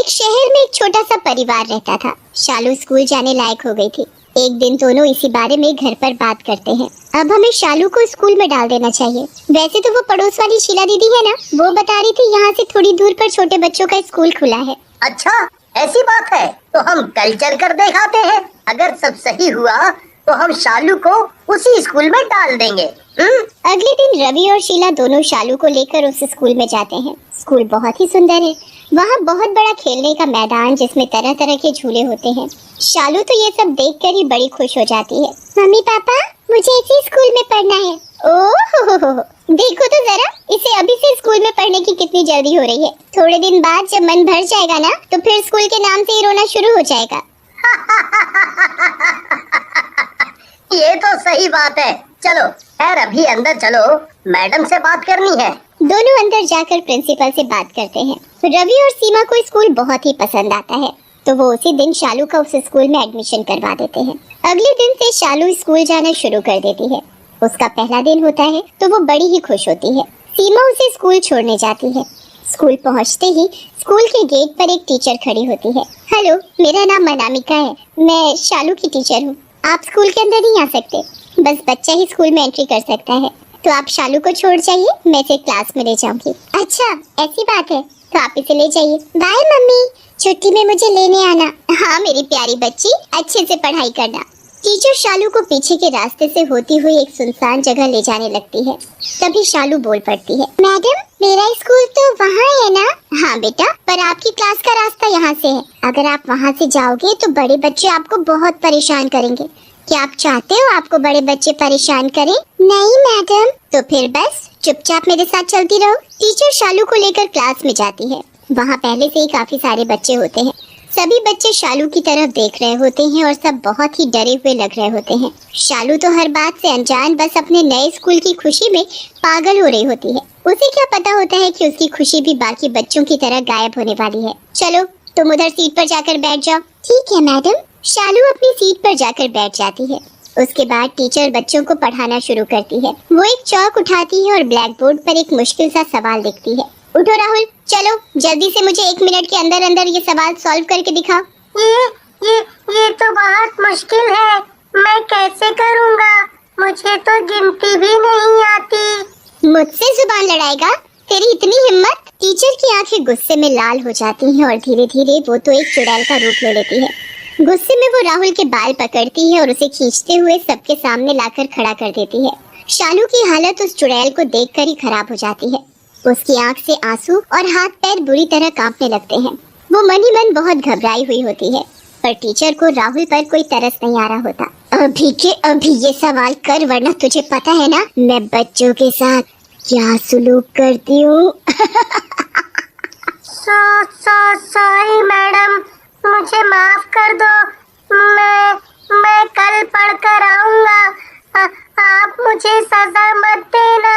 एक शहर में एक छोटा सा परिवार रहता था। शालू स्कूल जाने लायक हो गई थी। एक दिन दोनों इसी बारे में घर पर बात करते हैं। अब हमें शालू को स्कूल में डाल देना चाहिए। वैसे तो वो पड़ोस वाली शीला दीदी है ना, वो बता रही थी यहाँ से थोड़ी दूर पर छोटे बच्चों का स्कूल खुला है। अच्छा, ऐसी बात है तो हम कल चल कर दिखाते हैं। अगर सब सही हुआ तो हम शालू को उसी स्कूल में डाल देंगे। अगले दिन रवि और शीला दोनों शालू को लेकर उस स्कूल में जाते हैं। स्कूल बहुत ही सुंदर है। वहाँ बहुत बड़ा खेलने का मैदान जिसमें तरह तरह के झूले होते हैं। शालू तो ये सब देखकर ही बड़ी खुश हो जाती है। मम्मी पापा, मुझे इसी स्कूल में पढ़ना है। ओह, देखो तो जरा, इसे अभी से स्कूल में पढ़ने की कितनी जल्दी हो रही है। थोड़े दिन बाद जब मन भर जाएगा ना, तो फिर स्कूल के नाम से ही रोना शुरू हो जाएगा। ये तो सही बात है। चलो खैर अभी अंदर चलो, मैडम से बात करनी है। दोनों अंदर जाकर प्रिंसिपल से बात करते हैं। रवि और सीमा को स्कूल बहुत ही पसंद आता है, तो वो उसी दिन शालू का उस स्कूल में एडमिशन करवा देते हैं। अगले दिन से शालू स्कूल जाना शुरू कर देती है। उसका पहला दिन होता है तो वो बड़ी ही खुश होती है। सीमा उसे स्कूल छोड़ने जाती है। स्कूल पहुंचते ही स्कूल के गेट पर एक टीचर खड़ी होती है। हेलो, मेरा नाम अनामिका है। मैं शालू की टीचर हूँ। आप स्कूल के अंदर नहीं आ सकते, बस बच्चा ही स्कूल में एंट्री कर सकता है। तो आप शालू को छोड़ जाइए, मैं इसे क्लास में ले जाऊंगी। अच्छा, ऐसी बात है, तो आप इसे ले जाइए। बाय मम्मी, छुट्टी में मुझे लेने आना। हाँ मेरी प्यारी बच्ची, अच्छे से पढ़ाई करना। टीचर शालू को पीछे के रास्ते से होती हुई एक सुनसान जगह ले जाने लगती है। तभी शालू बोल पड़ती है, मैडम मेरा स्कूल तो वहाँ है ना? हाँ बेटा, पर आपकी क्लास का रास्ता यहाँ से है। अगर आप वहाँ से जाओगे तो बड़े बच्चे आपको बहुत परेशान करेंगे। क्या आप चाहते हो आपको बड़े बच्चे परेशान करें? नहीं मैडम। तो फिर बस चुपचाप मेरे साथ चलती रहो। टीचर शालू को लेकर क्लास में जाती है। वहाँ पहले से ही काफी सारे बच्चे होते हैं। सभी बच्चे शालू की तरफ देख रहे होते हैं और सब बहुत ही डरे हुए लग रहे होते हैं। शालू तो हर बात से अनजान बस अपने नए स्कूल की खुशी में पागल हो रही होती है। उसे क्या पता होता है कि उसकी खुशी भी बाकी बच्चों की तरह गायब होने वाली है। चलो तुम उधर सीट पर जाकर बैठ जाओ। ठीक है मैडम। शालू अपनी सीट पर जाकर बैठ जाती है। उसके बाद टीचर बच्चों को पढ़ाना शुरू करती है। वो एक चौक उठाती है और ब्लैक बोर्ड पर एक मुश्किल सा सवाल लिखती है। उठो राहुल, चलो जल्दी से मुझे 1 मिनट के अंदर अंदर ये सवाल सॉल्व करके दिखाओ। ये तो बहुत मुश्किल है, मैं कैसे करूँगा? मुझे तो गिनती भी नहीं आती। मुझसे जुबान लड़ाएगा? तेरी इतनी हिम्मत? टीचर की आंखें गुस्से में लाल हो जाती हैं और धीरे धीरे वो तो एक चुड़ैल का रूप ले लेती है। गुस्से में वो राहुल के बाल पकड़ती है और उसे खींचते हुए सबके सामने लाकर खड़ा कर देती है। शालू की हालत उस चुड़ैल को देखकर ही खराब हो जाती है। उसकी आंख से आंसू और हाथ पैर बुरी तरह कांपने लगते हैं। वो मन ही मन बहुत घबराई हुई होती है, पर टीचर को राहुल पर कोई तरस नहीं आ रहा होता। अभी के अभी ये सवाल कर, वरना तुझे पता है ना मैं बच्चों के साथ क्या सुलूक करती हूँ। सॉरी मैडम, मुझे माफ कर दो। मैं कल पढ़ कर आऊँगा। आप मुझे सजा मत देना।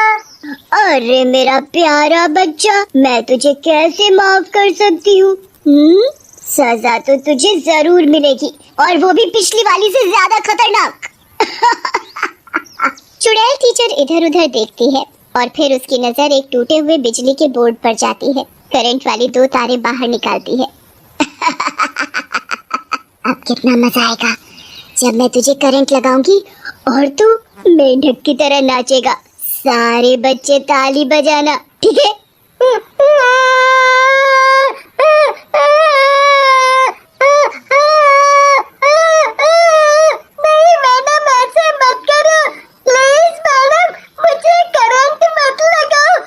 अरे मेरा प्यारा बच्चा, मैं तुझे कैसे माफ कर सकती हूँ? सजा तो तुझे जरूर मिलेगी, और वो भी पिछली वाली से ज्यादा खतरनाक। चुड़ैल टीचर इधर उधर देखती है और फिर उसकी नजर एक टूटे हुए बिजली के बोर्ड पर जाती है। करंट वाली 2 तारे बाहर निकालती है। अब कितना मजा आएगा जब मैं तुझे करंट लगाऊंगी और तू मेंढक की तरह नाचेगा। सारे बच्चे ताली बजाना, ठीक है? नहीं मैडम, ऐसे मत करो प्लीज मैडम, मुझे करंट मत लगाओ।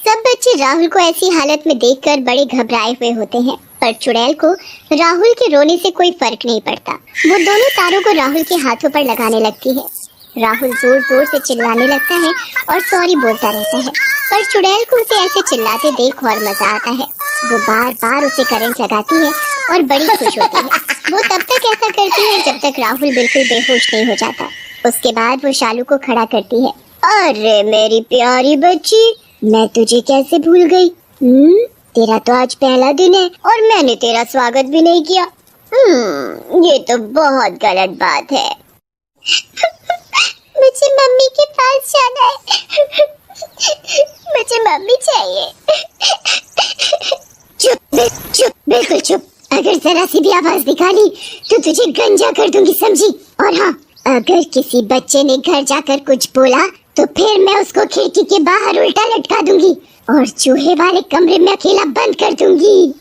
सब बच्चे राहुल को ऐसी हालत में देखकर बड़े घबराए हुए होते हैं, पर चुड़ैल को राहुल के रोने से कोई फर्क नहीं पड़ता। वो दोनों तारों को राहुल के हाथों पर लगाने लगती है। राहुल जोर जोर से चिल्लाने लगता है और सॉरी बोलता रहता है, पर चुड़ैल को उसे ऐसे चिल्लाते देख और मजा आता है। वो बार बार उसे करंट लगाती है और बड़ी खुश होती है। वो तब तक ऐसा करती है जब तक राहुल बिल्कुल बेहोश नहीं हो जाता। उसके बाद वो शालू को खड़ा करती है। अरे मेरी प्यारी बच्ची, मैं तुझे कैसे भूल गई? तेरा तो आज पहला दिन है और मैंने तेरा स्वागत भी नहीं किया। ये तो बहुत गलत बात है। मुझे मम्मी के पास जाना है। मुझे मम्मी चाहिए। चुप। बिल्कुल चुप। अगर जरा सी भी आवाज निकाली तो तुझे गंजा कर दूंगी, समझी? और हाँ, अगर किसी बच्चे ने घर जाकर कुछ बोला तो फिर मैं उसको खिड़की के बाहर उल्टा लटका दूंगी और चूहे वाले कमरे में अकेला बंद कर दूंगी।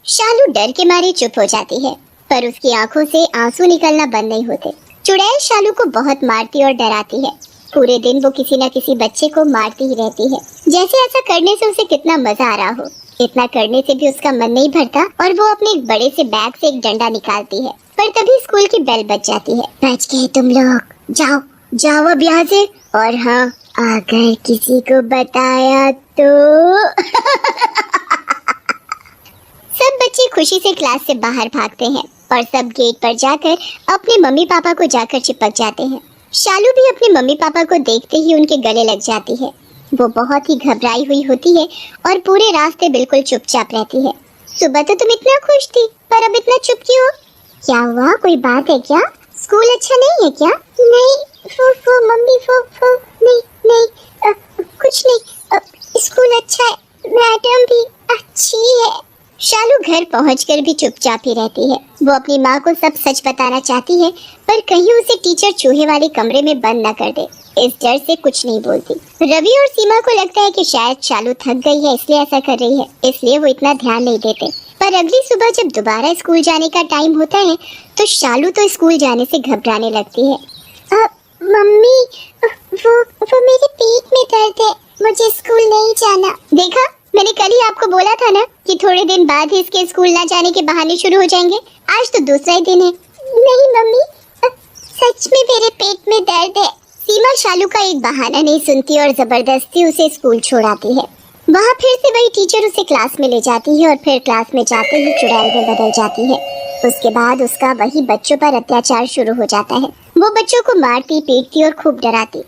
शालू डर के मारे चुप हो जाती है, पर उसकी आंखों से आंसू निकलना बंद नहीं होते। चुड़ैल शालू को बहुत मारती और डराती है। पूरे दिन वो किसी न किसी बच्चे को मारती ही रहती है, जैसे ऐसा करने से उसे कितना मजा आ रहा हो। इतना करने से भी उसका मन नहीं भरता और वो अपने एक बड़े से बैग से एक डंडा निकालती है। पर तभी स्कूल की बेल बज जाती है। बच गए तुम लोग, जाओ जाओ अब यहाँ से। और हाँ, अगर किसी को बताया तो सब बच्चे खुशी से क्लास से बाहर भागते हैं और सब गेट पर जाकर अपने मम्मी पापा को जाकर चिपक जाते हैं। शालू भी अपने मम्मी पापा को देखते ही उनके गले लग जाती है। वो बहुत ही घबराई हुई होती है और पूरे रास्ते बिल्कुल चुपचाप रहती है। सुबह तो तुम इतना खुश थी, पर अब इतना चुप क्यों हो? क्या हुआ, कोई बात है क्या? स्कूल अच्छा नहीं है क्या? नहीं वो मम्मी वो नहीं कुछ नहीं, स्कूल अच्छा है, मैडम भी अच्छी है। शालू घर पहुंचकर भी चुपचाप ही रहती है। वो अपनी माँ को सब सच बताना चाहती है, पर कहीं उसे टीचर चूहे वाले कमरे में बंद न कर दे, इस डर से कुछ नहीं बोलती। रवि और सीमा को लगता है कि शायद शालू थक गई है इसलिए ऐसा कर रही है, इसलिए वो इतना ध्यान नहीं देते। पर अगली सुबह जब दोबारा स्कूल जाने का टाइम होता है तो शालू तो स्कूल जाने से घबराने लगती है। मम्मी, वो मेरे पेट में दर्द है, मुझे स्कूल नहीं जाना। देखा, मैंने कल ही आपको बोला था ना कि थोड़े दिन बाद ही इसके स्कूल ना जाने के बहाने शुरू हो जाएंगे। आज तो दूसरा ही दिन है। नहीं मम्मी, सच में मेरे पेट में दर्द है। सीमा शालू का एक बहाना नहीं सुनती और जबरदस्ती उसे स्कूल छोड़ाती है। वहाँ फिर से वही टीचर उसे क्लास में ले जाती है और फिर क्लास में जाते ही चुड़ैल में बदल जाती है। उसके बाद उसका वही बच्चों पर अत्याचार शुरू हो जाता है। वो बच्चों को मारती, पीटती और खूब डराती।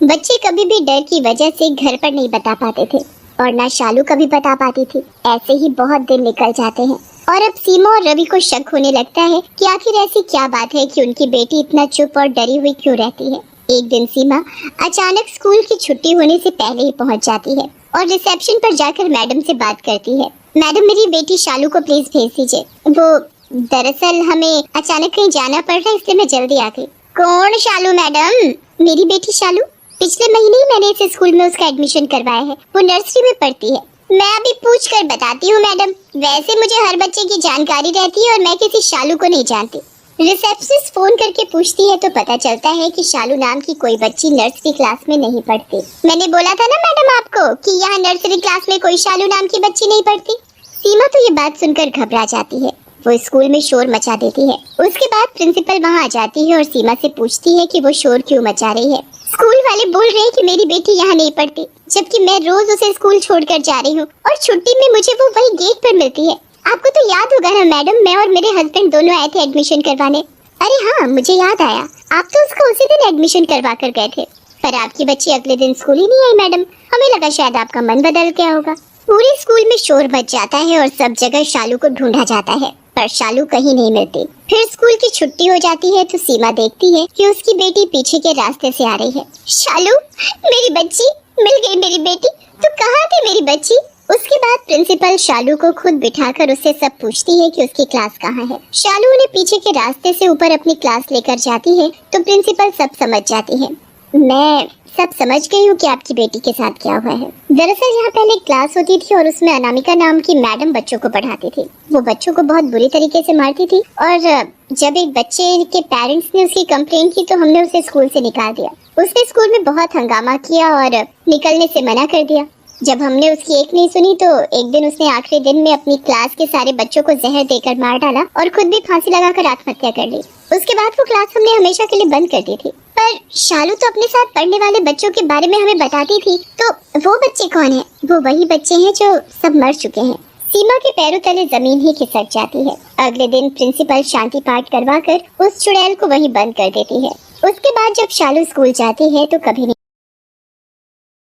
बच्चे कभी भी डर की वजह से घर पर नहीं बता पाते थे और ना शालू कभी बता पाती थी। ऐसे ही बहुत दिन निकल जाते हैं और अब सीमा और रवि को शक होने लगता है कि आखिर ऐसी क्या बात है कि उनकी बेटी इतना चुप और डरी हुई क्यों रहती है। एक दिन सीमा अचानक स्कूल की छुट्टी होने से पहले ही पहुंच जाती है और रिसेप्शन पर जाकर मैडम से बात करती है। मैडम, मेरी बेटी शालू को प्लीज भेज दीजिए। वो दरअसल हमें अचानक कहीं जाना पड़ रहा है, इसलिए मैं जल्दी आ गई। कौन शालू मैडम? मेरी बेटी शालू। पिछले महीने ही मैंने इस स्कूल में उसका एडमिशन करवाया है, वो नर्सरी में पढ़ती है। मैं अभी पूछ कर बताती हूँ मैडम। वैसे मुझे हर बच्चे की जानकारी रहती है और मैं किसी शालू को नहीं जानती। रिसेप्शनिस्ट फोन करके पूछती है तो पता चलता है कि शालू नाम की कोई बच्ची नर्सरी क्लास में नहीं पढ़ती। मैंने बोला था ना मैडम आपको कि यहाँ नर्सरी क्लास में कोई शालू नाम की बच्ची नहीं पढ़ती। सीमा तो ये बात सुनकर घबरा जाती है। वो स्कूल में शोर मचा देती है। उसके बाद प्रिंसिपल वहाँ आ जाती है और सीमा से पूछती है कि वो शोर क्यों मचा रही है। स्कूल वाले बोल रहे हैं कि मेरी बेटी यहाँ नहीं पढ़ती, जबकि मैं रोज उसे स्कूल छोड़कर जा रही हूँ और छुट्टी में मुझे वो वही गेट पर मिलती है। आपको तो याद होगा ना मैडम, मैं और मेरे हस्बैंड दोनों आए थे एडमिशन करवाने। अरे हाँ, मुझे याद आया, आप तो उसको उसी दिन एडमिशन करवा कर गए थे, पर आपकी बच्ची अगले दिन स्कूल ही नहीं आई मैडम। हमें लगा शायद आपका मन बदल गया होगा। पूरे स्कूल में शोर मच जाता है और सब जगह शालू को ढूंढा जाता है, पर शालू कहीं नहीं मिलती। फिर स्कूल की छुट्टी हो जाती है तो सीमा देखती है कि उसकी बेटी पीछे के रास्ते से आ रही है। शालू, मेरी बच्ची, मिल गई मेरी बेटी। तू कहाँ थी मेरी बच्ची? उसके बाद प्रिंसिपल शालू को खुद बिठाकर उससे सब पूछती है कि उसकी क्लास कहाँ है। शालू उन्हें पीछे के रास्ते से ऊपर अपनी क्लास लेकर जाती है तो प्रिंसिपल सब समझ जाती है। मैं सब समझ गई हूँ कि आपकी बेटी के साथ क्या हुआ है। दरअसल यहाँ पहले एक क्लास होती थी और उसमें अनामिका नाम की मैडम बच्चों को पढ़ाती थी। वो बच्चों को बहुत बुरी तरीके से मारती थी और जब एक बच्चे के पेरेंट्स ने उसकी कंप्लेन की तो हमने उसे स्कूल से निकाल दिया। उसने स्कूल में बहुत हंगामा किया और निकलने से मना कर दिया। जब हमने उसकी एक नहीं सुनी तो एक दिन उसने आखिरी दिन में अपनी क्लास के सारे बच्चों को जहर देकर मार डाला और खुद भी फांसी लगाकर आत्महत्या कर ली। उसके बाद वो क्लास हमने हमेशा के लिए बंद कर दी थी। पर शालू तो अपने साथ पढ़ने वाले बच्चों के बारे में हमें बताती थी, तो वो बच्चे कौन हैं? वो वही बच्चे हैं जो सब मर चुके हैं। सीमा के पैरों तले जमीन ही खिसक जाती है। अगले दिन प्रिंसिपल शांति पाठ करवाकर उस चुड़ैल को वहीं बंद कर देती है। उसके बाद जब शालू स्कूल जाती है तो कभी नहीं